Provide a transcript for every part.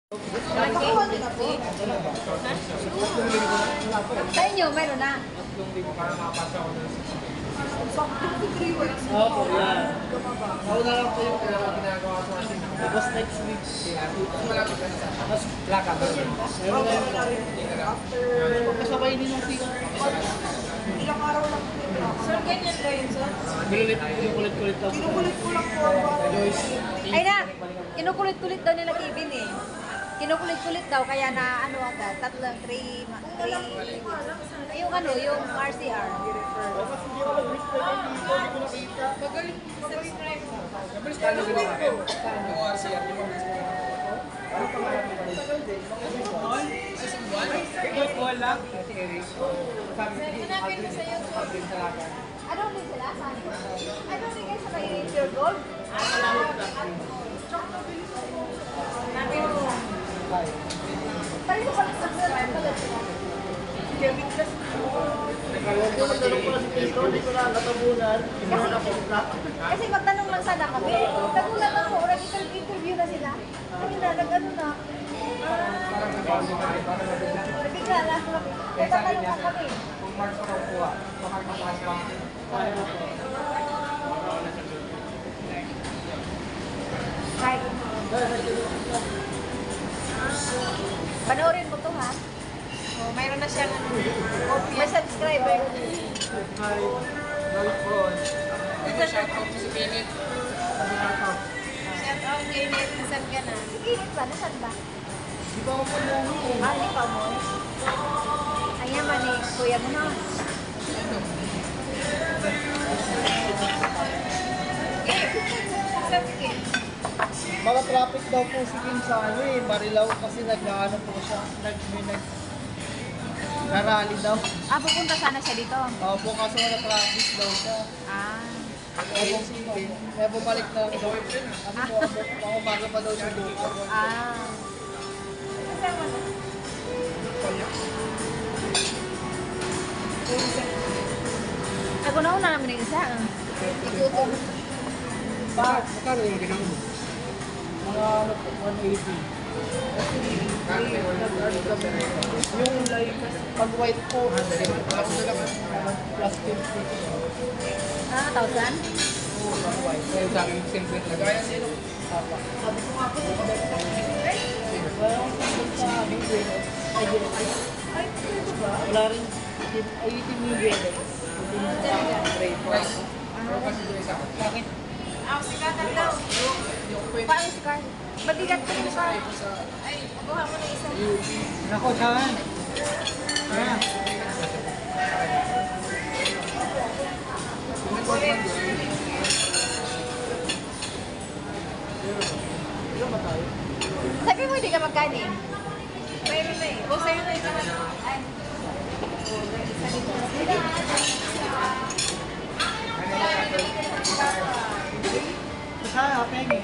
Sa inyo, meron na. Opo, yan. Nauna lang po yung tapos next week. Mas laka. Meron na yung kasabay din ng sika. Ilang araw lang po. Sir, ganyan ba yun, sir? Kinukulit-kulit lang. Kinukulit ko lang po. Joyce. Ay na, kinukulit-kulit daw nila Kevin eh. Kinukulit-kulit daw, kaya na ano agad, tatlong 3 yung ano, yung RCR. Tapos hindi ako nag-respect dito, hindi ko nakita. Magaling subscribe mo. Yung RCR, di ba? Wala. Hanapin mo sa YouTube. Ano ulit sila? Ano ulit kayo sa kay Pure Gold? Hanapin mo. Pareho pala subscribe pala sila. Nagkaroon ko lang si Tito, hindi ko na natabunan. Hindi ko na Kasi magtanong lang sana kami. Nagulat ako, nag-interview na sila. Kami na, nag-ano na. Nabigla na. Nagtatanong na kami. Kung March pa raw kuha, baka mataas pa. Right. Panoorin mo to ha. Oh, mayroon na siyang may subscriber. Hi. Galpon. Shout out to si Kenneth. Shout out kay Nate. Nasaan ka na? Sige, ba? Nasaan ba? Di ba ako pumuhi? Ah, hindi pa mo. Ayan man eh. Kuya mo na. Mga traffic daw po si Kim sa ano eh, Marilao kasi nag-ano po siya, narali daw. Ah, pupunta sana siya dito. Opo, kaso wala traffic daw siya. Ah. Kaya bumalik na daw. Kasi po, ako umaga pa daw siya bukas. Ah. Ako na una namin yung isa. Ikutom. Magkano yung ginang mo? Mga ano po, 180. Yung like, pag white po, plus 50. Ah, 1,000? Oo, pag white. Kaya sa akin, simple lagayan sino. Papa. Sabi ko nga po, wala akong sagot sa aming grade. Ay, ito ba? Wala rin. Ay, 18 million. Price. Pero kasi doon isa. Bakit? Ah, sikatan daw. Paano si Carl? Matigat ko yung Carl. Ay, kuha mo na isa. Nako, saan? Ah. Ilan ba tayo? Sabi mo hindi ka magkanin? Mayroon na eh. O sa'yo na isa. Ay. Saan? Pengi.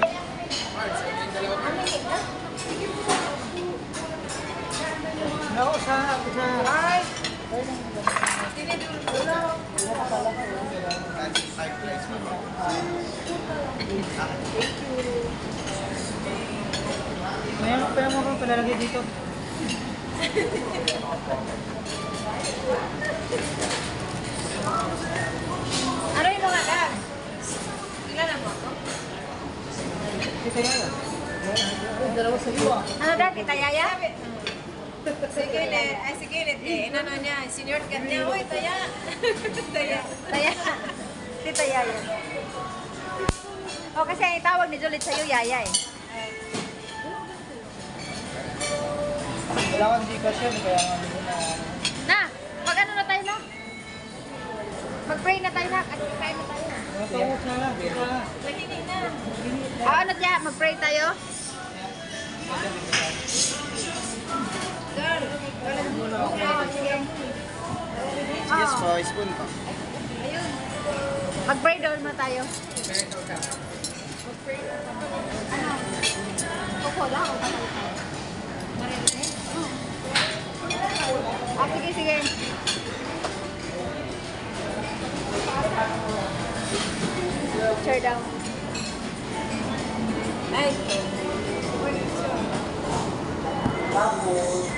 Nako, saan? Ay! Mayroon mo kung palalagay dito. Ano yung mga dad? Ilan na mo? Ito yan. Dalawa sa iyo. Ano dad? Tita Yaya? Sige, Net. Ay, sige, Net. Eh, ano niya, senior cat niya. Uy, taya. Taya. Taya. Tita Yaya. O kasi ang tawag ni Juliet sa'yo Yaya eh. Wala kang Gcash yan, kaya nga hindi ko na... Na! Mag-ano na tayo na? Mag-pray na tayo na. At kain na tayo. Matawag na lang. Mahingi na. Ah, ano dyan? Mag-pray tayo? Girl. Sige. Yes po, spoon pa. Ayun. Mag-pray doon na tayo. Ano? Kuko lang o tayo? Marinig? Ah, sige, sige. Share down. Ay. Tapos,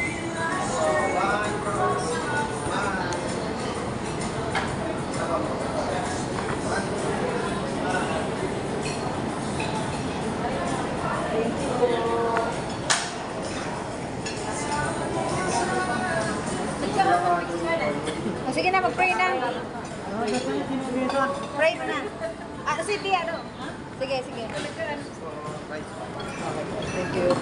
O, sige na, mag-pray na. Pray mo na. Ah, sige, ano? Sige, sige. Thank you.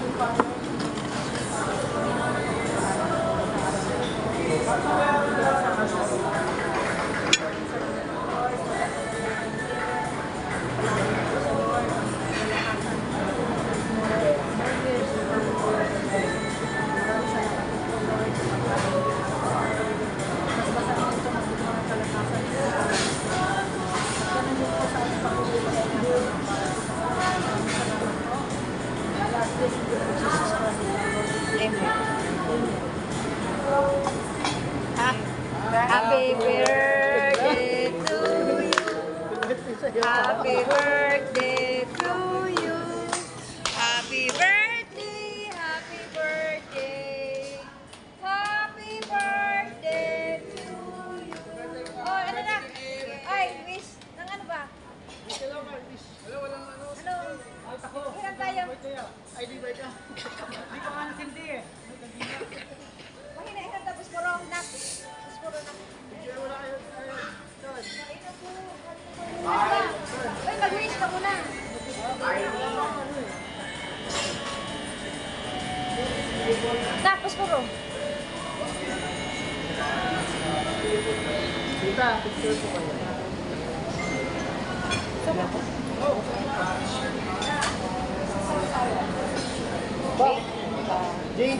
Happy birthday to you. Happy birthday to you. Happy birthday, happy birthday. Happy birthday to you. Oh, ano na? Ay, wish. Nang ano ba? Ano? Ilan tayo? ID ba ka? Hindi ko nga nasindi eh. Mahina ilan tapos puro na. Tapos puro na. Wala kayo. Uy, mag-wish ka muna. Tapos puro. Tita, picture ko kayo. Ba? Jay?